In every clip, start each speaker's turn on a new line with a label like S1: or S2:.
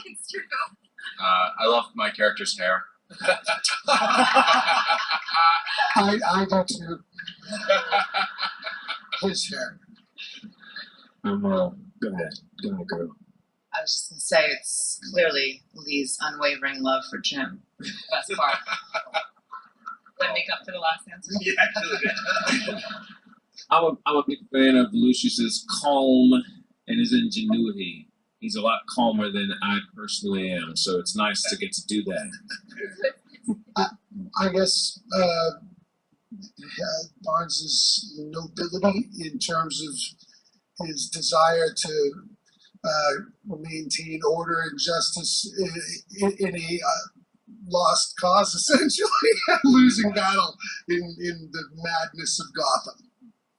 S1: It's true.
S2: I love my character's hair.
S3: I do too. His hair.
S4: Go ahead. Go ahead, girl.
S1: I was just gonna say it's clearly Lee's unwavering love for Jim. Best part. Did I make up for the last answer?
S2: Yeah, actually.
S4: I'm a big fan of Lucius's calm and his ingenuity. He's a lot calmer than I personally am, so it's nice to get to do that.
S3: I guess Barnes's nobility in terms of his desire to maintain order and justice in a lost cause, essentially, losing battle in the madness of Gotham.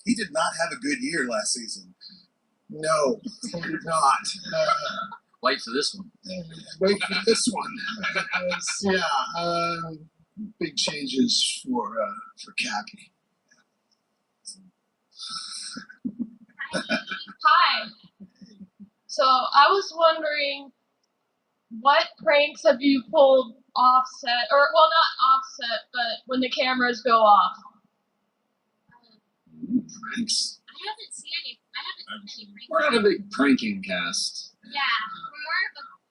S5: He did not have a good year last season.
S3: No, he did not.
S4: Wait for this one.
S3: Wait for this one. Big changes for Cappy.
S6: Hi. So I was wondering, what pranks have you pulled offset, or well, not offset, but when the cameras go off?
S4: Pranks.
S7: I haven't seen any pranks.
S4: We're not a big pranking cast.
S7: Yeah,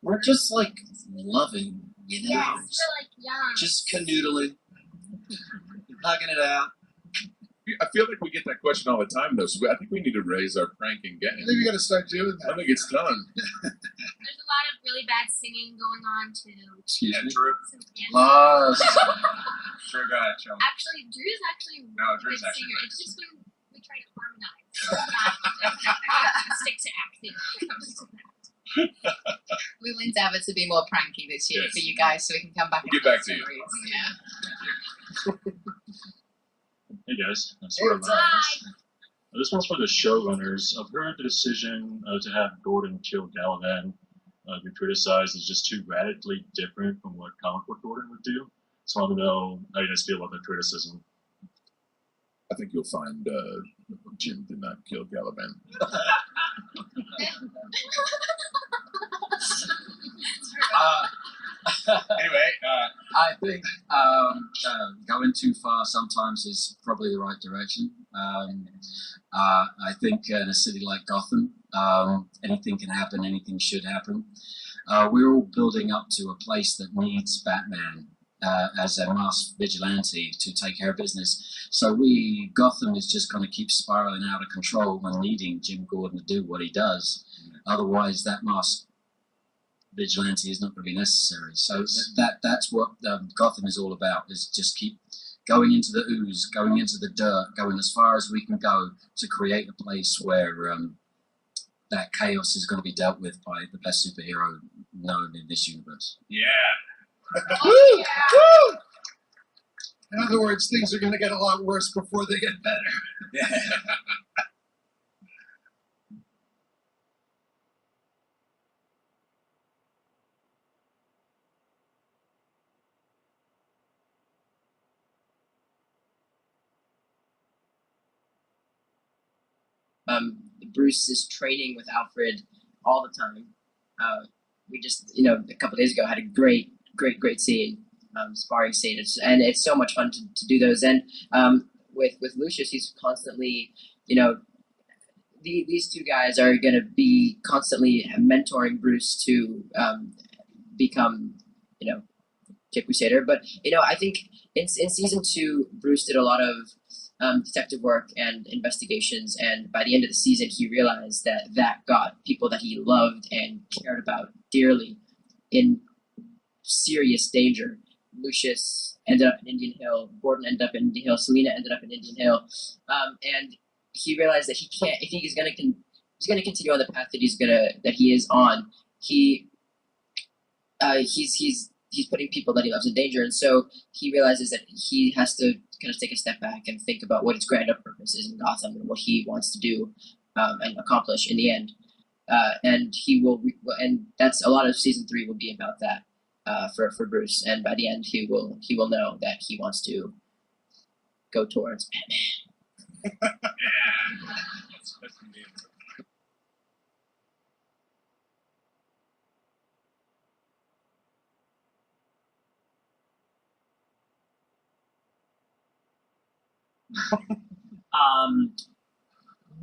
S4: We're just like loving, you know?
S7: yes, we're like young.
S4: Just canoodling, hugging it out.
S2: I feel like we get that question all the time, though. So I think we need to raise our pranking game.
S3: I think we got to start doing
S2: I
S3: that.
S2: think it's done.
S7: There's a lot of really bad singing going on too.
S4: Excuse me.
S2: Drew.
S7: Yeah.
S4: Lost.
S2: Drew, go ahead, show 'em.
S7: Actually, Drew's actually
S2: No,
S7: a
S2: Drew's
S7: good
S2: actually
S7: singer.
S2: nice.
S7: It's just when we try to harmonize. Stick to acting when it comes to that.
S1: We will endeavour to be more pranky this year
S2: Yes.
S1: for you guys, so we can come back.
S2: We'll
S1: and
S2: get back
S1: tell
S2: to you.
S1: stories. Yeah.
S8: Hey guys, that's sort of this one's for the showrunners. I've heard the decision to have Gordon kill Galavan be criticized as just too radically different from what comic book Gordon would do. So I want to know how you guys feel about the criticism.
S2: I think you'll find Jim did not kill Galavan. Anyway,
S4: I think going too far sometimes is probably the right direction. I think in a city like Gotham, anything can happen, anything should happen. We're all building up to a place that needs Batman as a masked vigilante to take care of business. So Gotham is just going to keep spiraling out of control when needing Jim Gordon to do what he does. Otherwise, that masked vigilante is not going to be necessary. So that's what Gotham is all about, is just keep going into the ooze, going into the dirt, going as far as we can go to create a place where that chaos is going to be dealt with by the best superhero known in this universe.
S2: yeah.
S3: Woo! Woo! In other words, things are going to get a lot worse before they get better.
S9: Bruce is training with Alfred all the time. We just, a couple days ago had a great scene, sparring scene, and it's so much fun to do those. And with Lucius, he's constantly, these two guys are going to be constantly mentoring Bruce to become, Kid Crusader. But I think in season 2, Bruce did a lot of detective work and investigations, and by the end of the season he realized that got people that he loved and cared about dearly in serious danger. Lucius ended up in Indian Hill, Gordon ended up in Indian Hill, Selina ended up in Indian Hill, and he realized that he can't, if he's going to continue on the path that he is on, he's putting people that he loves in danger. And so he realizes that he has to kind of take a step back and think about what his grander purpose is in Gotham and what he wants to do and accomplish in the end. And he will, and that's a lot of season 3 will be about that for Bruce. And by the end, he will know that he wants to go towards Batman.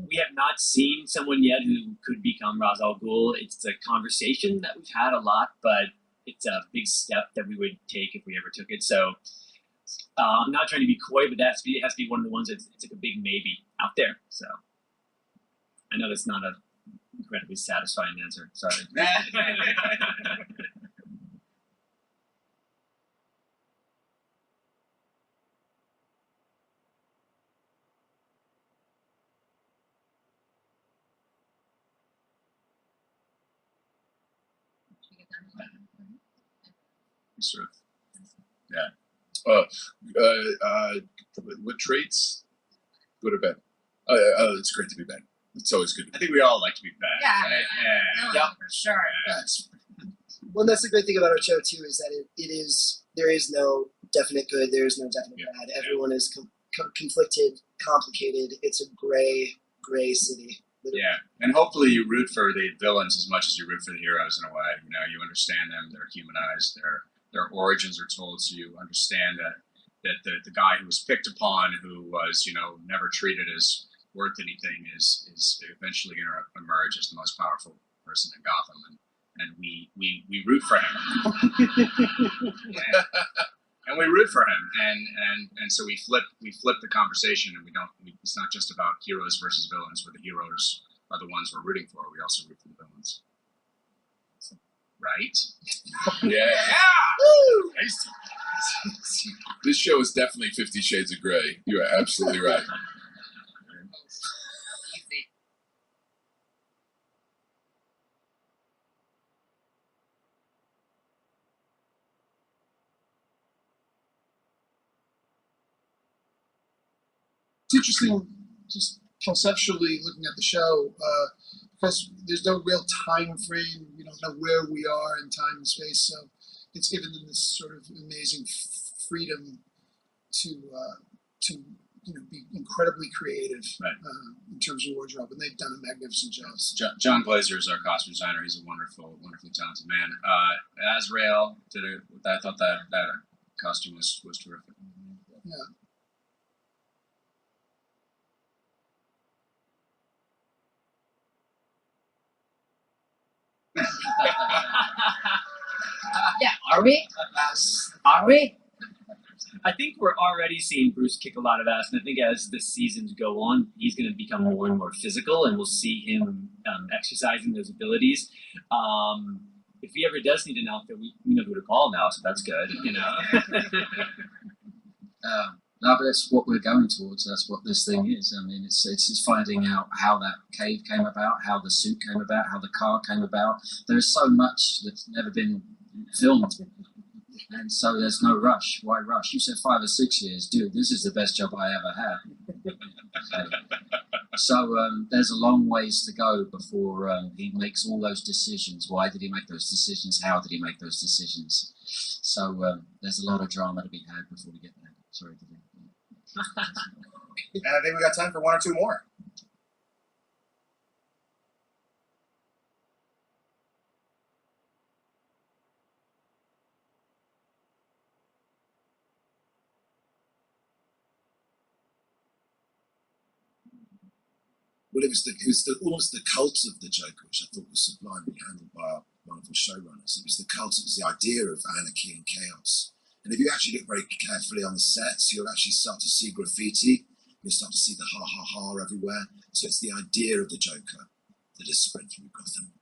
S10: We have not seen someone yet who could become Ra's al Ghul. It's a conversation that we've had a lot, but it's a big step that we would take if we ever took it. So I'm not trying to be coy, but it has to be one of the ones that's it's like a big maybe out there. So I know that's not a incredibly satisfying answer. Sorry.
S2: Sort of. Yeah. What traits? Good or bad? It's great to be back. It's always good.
S5: I think we all like to be back.
S1: Yeah.
S5: Right?
S1: No, for sure.
S11: Well, and that's the great thing about our show too, is that there is no definite good, there is no definite bad. Everyone is conflicted, complicated. It's a gray city. Literally.
S5: Yeah, and hopefully you root for the villains as much as you root for the heroes in a way. You know, you understand them; they're humanized. Their origins are told, so you understand that the guy who was picked upon, who was never treated as worth anything, is eventually going to emerge as the most powerful person in Gotham, and we root for him. And we root for him, and so we flip the conversation, and it's not just about heroes versus villains, where the heroes are the ones we're rooting for. We also root for the villains, right?
S2: Yeah. This show is definitely 50 Shades of Grey. You are absolutely right.
S1: Easy.
S3: It's interesting, just conceptually looking at the show, because there's no real time frame. We don't know where we are in time and space, so it's given them this sort of amazing freedom to be incredibly creative,
S5: Right.
S3: In terms of wardrobe, and they've done a magnificent job.
S5: John Glazer is our costume designer. He's a wonderfully talented man. Azrael I thought that costume was terrific.
S3: Yeah.
S9: Yeah, are we? Are we?
S10: I think we're already seeing Bruce kick a lot of ass, and I think as the seasons go on, he's going to become more and more physical, and we'll see him exercising those abilities. If he ever does need an outfit, we know who to call now, so that's good,
S4: No, but that's what we're going towards. That's what this thing is. I mean, it's finding out how that cave came about, how the suit came about, how the car came about. There's so much that's never been filmed, and so there's no rush. Why rush? You said 5 or 6 years, dude. This is the best job I ever had. So there's a long ways to go before he makes all those decisions. Why did he make those decisions? How did he make those decisions? So there's a lot of drama to be had before we get there. Sorry to do.
S5: And I think we got time for one or two more.
S12: Well, it was almost the cult of the Joker, which I thought was sublimely handled by our wonderful showrunners. It was the cult, it was the idea of anarchy and chaos. And if you actually look very carefully on the sets, you'll actually start to see graffiti. You'll start to see the ha ha ha everywhere. So it's the idea of the Joker that is spread through Gotham.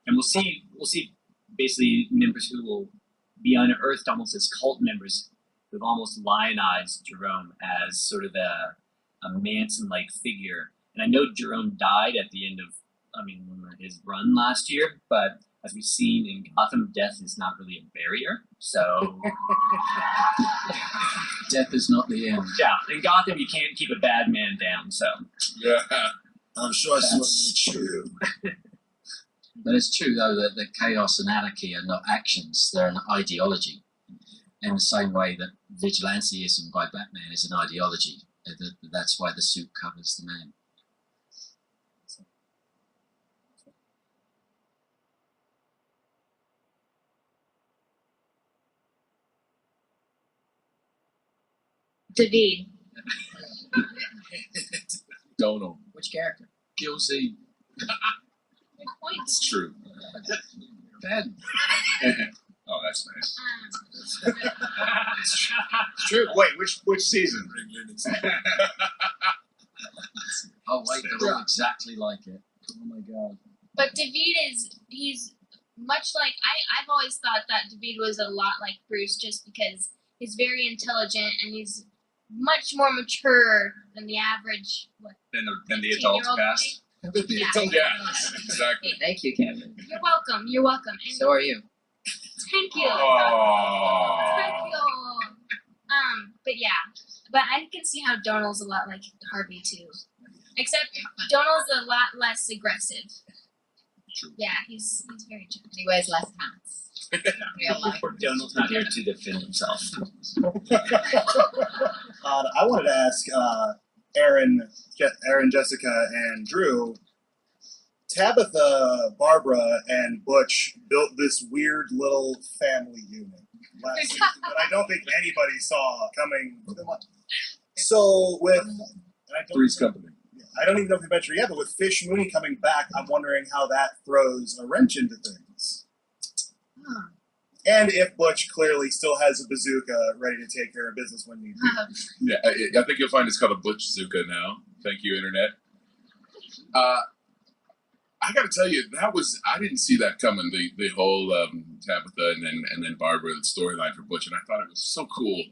S10: And we'll see basically members who will be unearthed almost as cult members who've almost lionized Jerome as sort of a Manson-like figure. And I know Jerome died at the end of, his run last year, but as we've seen in Gotham, death is not really a barrier. So
S4: death is not the end.
S10: Yeah, in Gotham you can't keep a bad man down. So
S2: yeah,
S12: I'm sure that's true.
S4: But it's true though that chaos and anarchy are not actions; they're an ideology. In the same way that vigilanteism by Batman is an ideology. That's why the suit covers the man.
S7: David.
S2: Donald.
S9: Which character?
S2: Guilty.
S6: Good point.
S2: It's true.
S3: Ben.
S5: Oh, that's nice.
S3: It's
S5: True. Wait, which season?
S4: Oh wait, they're all exactly like it. Oh my god.
S7: But David he's much like I've always thought that David was a lot like Bruce just because he's very intelligent and he's much more mature than the average
S5: Than the adults
S7: 15-year-old
S5: past.
S7: boy.
S2: Yes, exactly.
S9: Thank you, Kevin.
S7: You're welcome. You're welcome. And
S9: So are you.
S7: thank you.
S5: Oh.
S7: Thank you. But yeah. But I can see how Donald's a lot like Harvey too. Except Donald's a lot less aggressive.
S2: True.
S7: Yeah, he's very gentle.
S1: He wears less hats. Real life.
S10: Donald's not here to defend himself.
S13: I wanted to ask Aaron, Jessica, and Drew. Tabitha, Barbara, and Butch built this weird little family unit last season that I don't think anybody saw coming. So with
S2: Three's Company.
S13: I don't even know if we mentioned it yet, but with Fish Mooney coming back, I'm wondering how that throws a wrench into things. And if Butch clearly still has a bazooka ready to take care of business when need be.
S2: Yeah, I think you'll find it's called a Butch Zuka now. Thank you, Internet. I got to tell you, I didn't see that coming. The whole Tabitha and then Barbara storyline for Butch, and I thought it was so cool.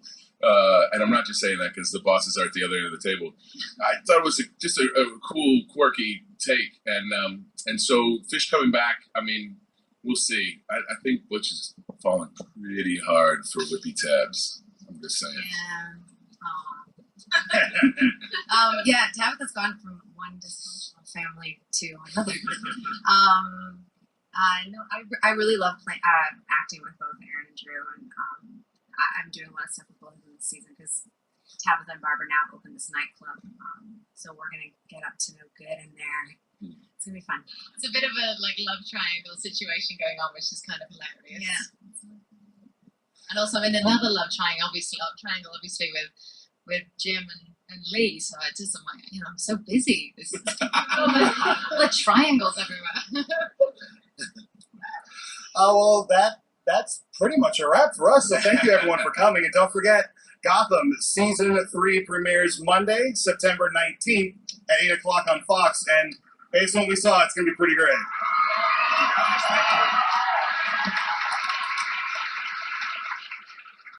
S2: And I'm not just saying that because the bosses are at the other end of the table. I thought it was just a cool, quirky take, and so Fish coming back. I mean, we'll see. I think Butch is falling pretty hard for Whippy Tabs. I'm just saying.
S1: Yeah. Yeah, Tabitha's gone from one dysfunctional family to another. I really love acting with both Aaron and Drew, and I'm doing a lot of stuff with both of them this season because Tabitha and Barbara now open this nightclub. So we're gonna get up to no good in there. It's gonna be fun.
S14: It's a bit of a like love triangle situation going on, which is kind of hilarious.
S1: Yeah.
S14: And also in another love triangle, obviously with Jim and Lee. So I just I'm like, I'm so busy. This is all the triangles everywhere.
S13: Well, that's pretty much a wrap for us. So thank you everyone for coming, and don't forget, Gotham season 3 premieres Monday, September 19th at 8 o'clock on Fox. And based on what we saw, it's gonna be pretty great.
S5: Thank you guys. Thank you.